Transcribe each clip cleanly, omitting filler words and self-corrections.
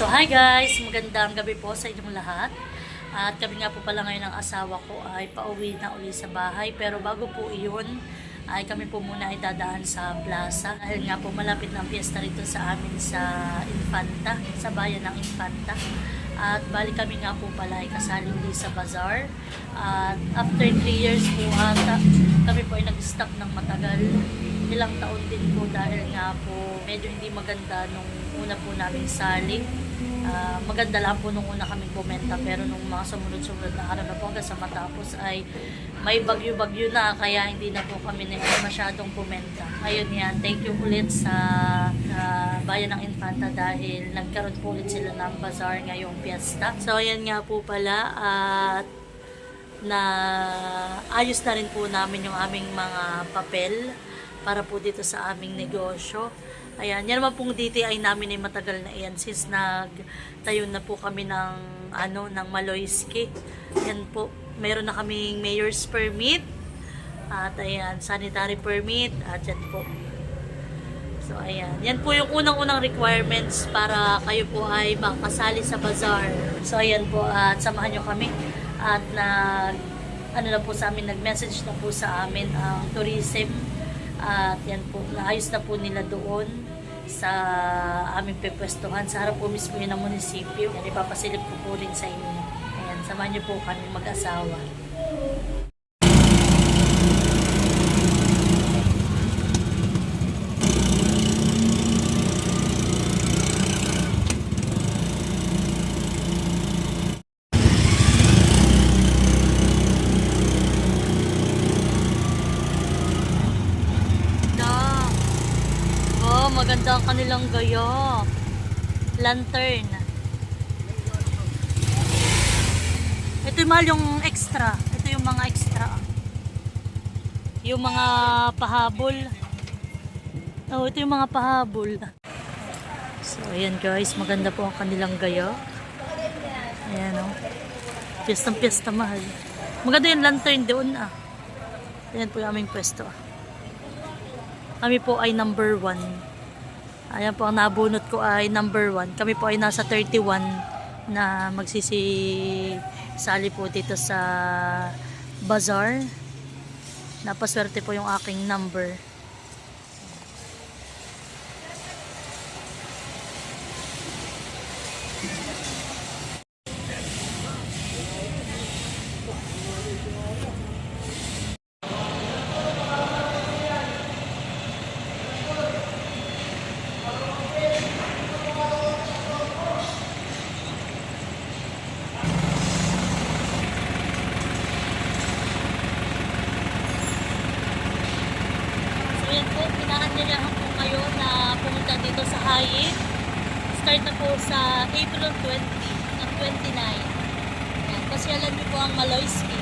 So hi guys, magandang gabi po sa inyong lahat. At kami nga po pala ngayon ng asawa ko ay pauwi na uli sa bahay. Pero bago po iyon, ay kami po muna ay dadaan sa plaza. Dahil nga po malapit na ang piyesta rito sa amin sa Infanta, sa bayan ng Infanta. At bali kami nga po pala ay kasali uli sa bazaar. At after 3 years po ata, kami po ay nag-stop ng matagal. Ilang taon din po dahil nga po medyo hindi maganda nung una po namin saling. Maganda lang po nung una kaming bumenta, pero nung mga sumunod-sumunod na araw na po hanggang sa matapos ay may bagyo-bagyo na, kaya hindi na po kami masyadong bumenta. Ayun yan, thank you ulit sa bayan ng Infanta dahil nagkaroon po ulit sila ng bazaar ngayong piyesta. So ayan nga po pala at na ayos na rin po namin yung aming mga papel para po dito sa aming negosyo. Ayan, yan naman pong DTI namin ay matagal na yan since nagtayo na po kami ng ng Maloyski. Yan po, meron na kaming mayor's permit at ayan, sanitary permit at yan po. So ayan, yan po yung unang-unang requirements para kayo po ay makasali sa bazaar. So ayan po, at samahan nyo kami at na po sa amin, nag-message na po sa amin ang tourism. At yan po, naayos na po nila doon sa aming pepwestuhan. Sa harap po mismo yun ng munisipyo. Yan, ipapasilip ko po rin sa inyo. Ayan, samahan niyo po kami mag-asawa. Maganda ang kanilang gaya. Lantern. Ito yung mahal yung extra. Ito yung mga extra. Yung mga pahabol. Oh, ito yung mga pahabol. So, ayan guys. Maganda po ang kanilang gaya. Ayan o. Piyestang-piyesta mahal. Maganda yung lantern doon ah. Ayan po yung aming pwesto. Kami po ay number 1. Ayan po, ang nabunot ko ay number 1. Kami po ay nasa 31 na magsisali po dito sa bazaar. Napaswerte po yung aking number. Ayan po, pinahandyahan ko kayo na pumunta dito sa Hyatt. Start na po sa April 20 ng 29. Ayan, pasyalan niyo po ang Maloyski.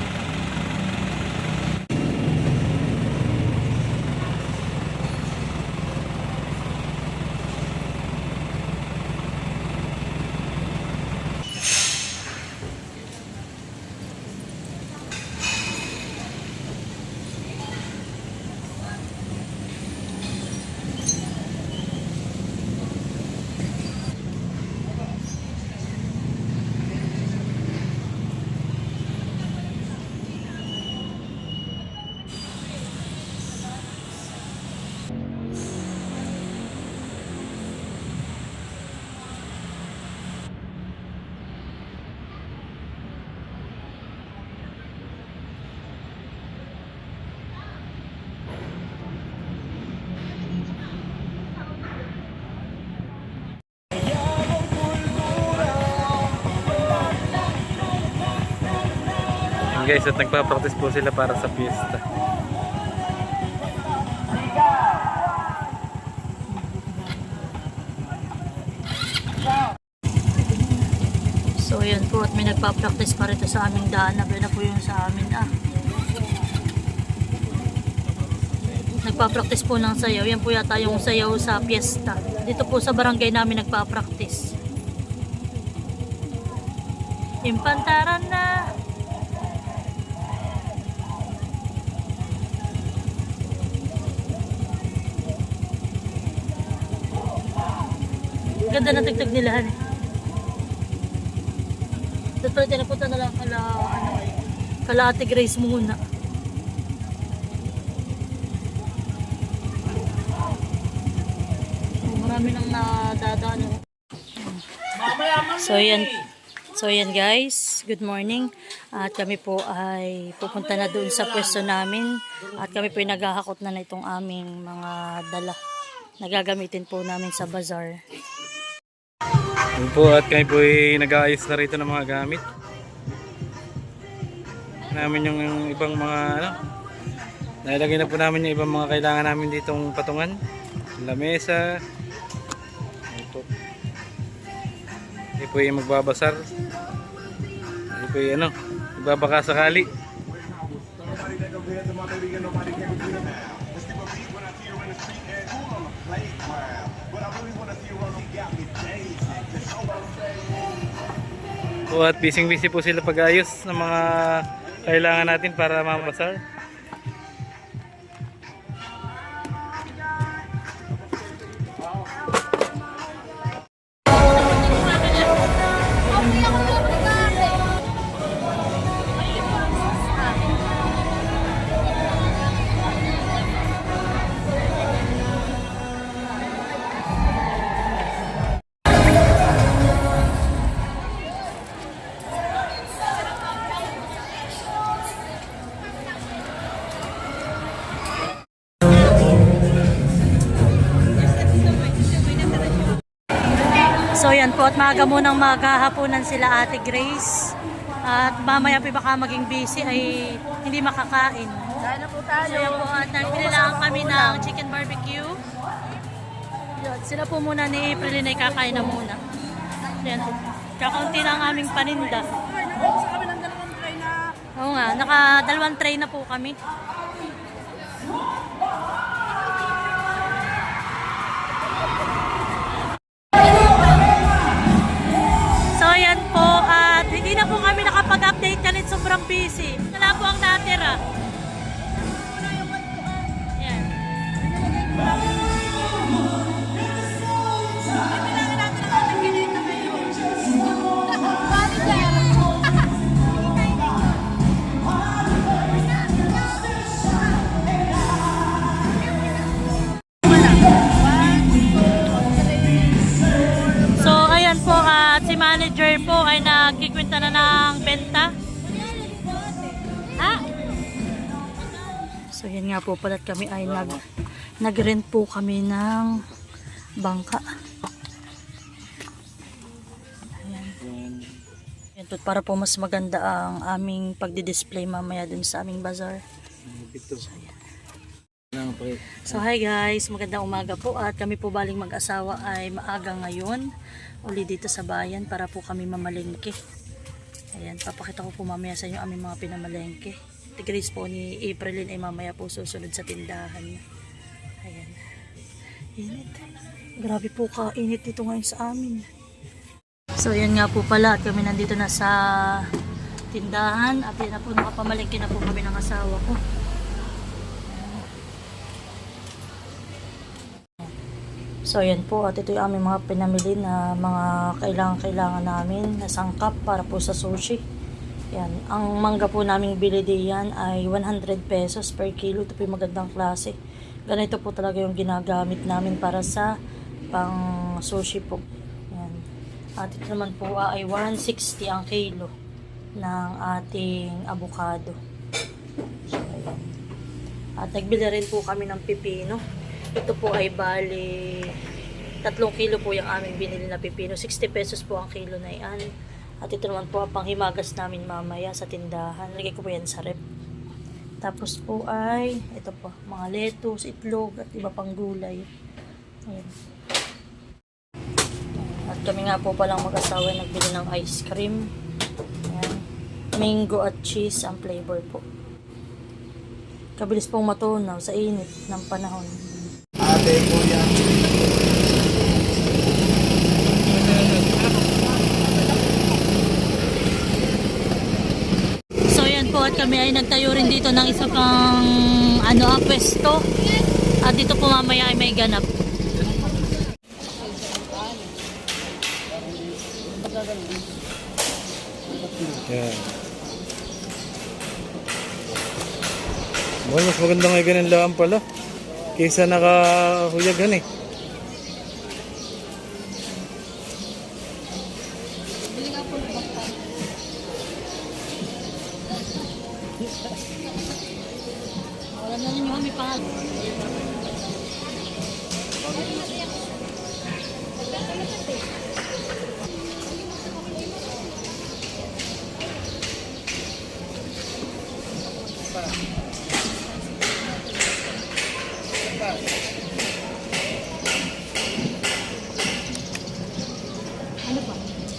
Guys, at nagpa-practice po sila para sa fiesta. So ayan po, at may nagpa-practice pa rito sa aming daan. Nabi na po yung sa amin Nagpa-practice po ng sayaw. Yan po yata yung sayaw sa fiesta. Dito po sa barangay namin nagpa-practice. Impantaran na! Ganda ng tagtag nila. pala dyan, napunta na lang kala Ate Grace muna. Marami nang nadadaan. So yan guys, good morning. At kami po ay pupunta na doon sa pwesto namin. At kami po ay naghahakot na itong aming mga dala. Nagagamitin po namin sa bazaar. Yun po, at kami po ay nag-aayos na rito ng mga gamit. Namin yung ibang mga nalagay na po namin yung ibang mga kailangan namin ditong patungan. Lamesa. Ito. Ito po yung magbabasar. Ito po yung magbabaka sakali. Po, at busy po sila pag-ayos ng mga kailangan natin para mamabasar. So yan po, at maaga munang maghahaponan sila Ate Grace. At mamaya po baka maging busy ay hindi makakain. Kaya na po tayo. So yan po, at nagbili lang kami ng chicken barbecue. Yun, sila po muna ni April ay kakain na muna. Yan po, kakaunti na ang aming paninda. Sa kami ng dalawang tray na. Oo nga, naka 2 tray na po kami. So yan po, at hindi na po kami nakapag-update kalit, sobrang busy. Wala po ang natira. Yan. So ayan po, at si manager po ay nagkikwenta na ng benta. Ha? So yan nga po pala, kami ay nag-rent po kami ng bangka. Ayan. Yan po, para po mas maganda ang aming pagdi-display mamaya dun sa aming bazaar. So hi guys, magandang umaga po, at kami po baling mag-asawa ay maaga ngayon uli dito sa bayan para po kami mamalengke. Ayan, papakita ko po mamaya sa inyo aming mga pinamalengke. Tigris po ni Aprilin ay mamaya po susunod sa tindahan. Ayan. Init. Grabe po ka-init dito ngayon sa amin. So yan nga po pala, at kami nandito na sa tindahan at yan na po, nakapamalengke na po kami ng asawa ko. So yan po, at ito yung aming mga pinamili na mga kailangan namin na sangkap para po sa sushi. Yan, ang mangga po naming bili diyan ay 100 pesos per kilo. Ito po yung magandang klase. Ganito po talaga yung ginagamit namin para sa pang sushi po. Yan. At ito naman po ay 160 ang kilo ng ating avocado. So, ayan. At nagbili rin po kami ng pipino. Ito po ay bali 3 kilo po yung aming binili na pipino. 60 pesos po ang kilo na yan. At ito naman po ang panghimagas namin mamaya sa tindahan. Lagay ko po yan sa rep. Tapos po ay ito po, mga lettuce, itlog at iba pang gulay. Ayan. At kami nga po palang mag-asawa nagbili ng ice cream. Ayan. Mango at cheese ang flavor po. Kabilis pong matunaw sa init ng panahon. Ate po yan. So yan po, at kami ay nagtayo rin dito ng isa pang pwesto. At dito po mamaya ay may ganap. Yan. Well, mas maganda nga ganun lang pala. Kaysa nakahuyagan eh. Wala na rin yung kami pahal.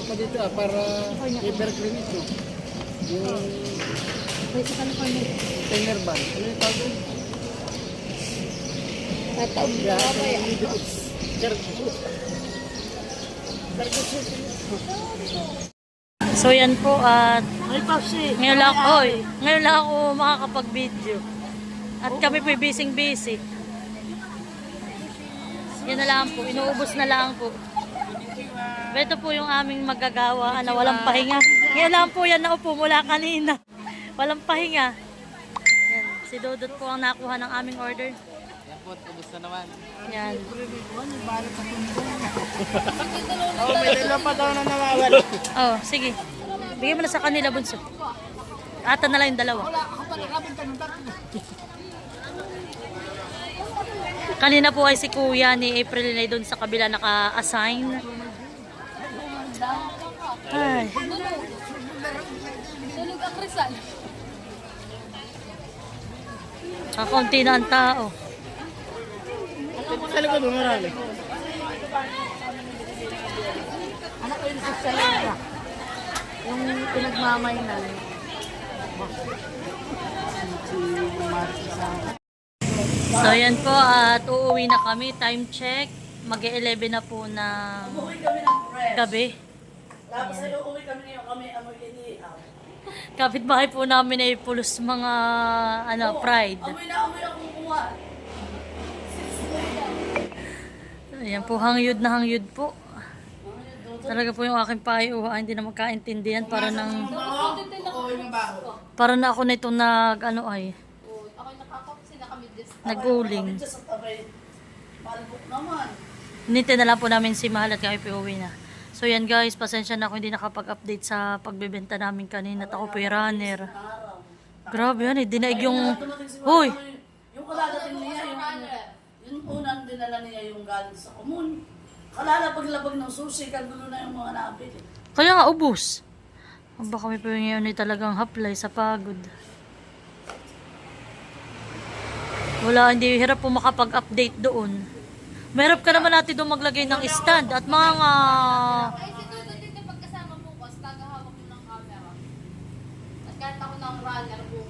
Apa dito para evergreen ito. Yung timer band. Ano yung tawag doon? Tataog na ba yan? So yan po at Ay, Papsi. ngayon lang ako makakapag-video. At kami po busy. Yan na lang po, inuubos na lang po. Ito po yung aming magagawa na walang pahinga. Ngayon lang po yan naupo mula kanina. Walang pahinga. Yan, si Dodot po ang nakuha ng aming order. Yan po, ubos na naman. Yan. Oh, may dalawa pa daw na nawawala. Oh, sige. Bigay mo na sa kanila, bunso. Ata na lang yung dalawa. Kanina po ay si Kuya ni April na doon sa kabila naka-assign. Ay. Kakaunti na ang tao. Sa likod mo marami. Anak ko yung Salena. Yung pinagmamainan. So yan po at uuwi na kami. Time check. Mag-11 na po ng gabi. Tapos ay uuwi kami ngayon kami amoy inihaw. Kapitbahay po namin ay pulos mga pride. Amoy na amoy ako kuha. Ayan po, hangyod po. Talaga po yung aking paiuha, hindi na magkaintindihan para nang para na ako nito nag-uling. Sa tabay. Malbuk naman. Hinintay na lang po namin si Mahal at kami po uwi na. So yan guys, pasensya na ako hindi nakapag-update sa pagbebenta namin kanina at ako po yung runner. Grabe yan eh, dinaig yung... Hoy! Yung kaladating niya, yung unang dinala niya yung galing sa komun. Kalalabag-labag ng susi, kagulo na yung mga nabili. Kaya nga, ubus. Baka kami po ngayon ay talagang haplay sa pagod. Wala, hindi hirap po makapag-update doon. Mahirap ka naman natin doon maglagay ng stand at mga... Ay, si Dudut dito pagkasama bukas, tagahawak mo ng camera. At kahit ako ng runner bukas.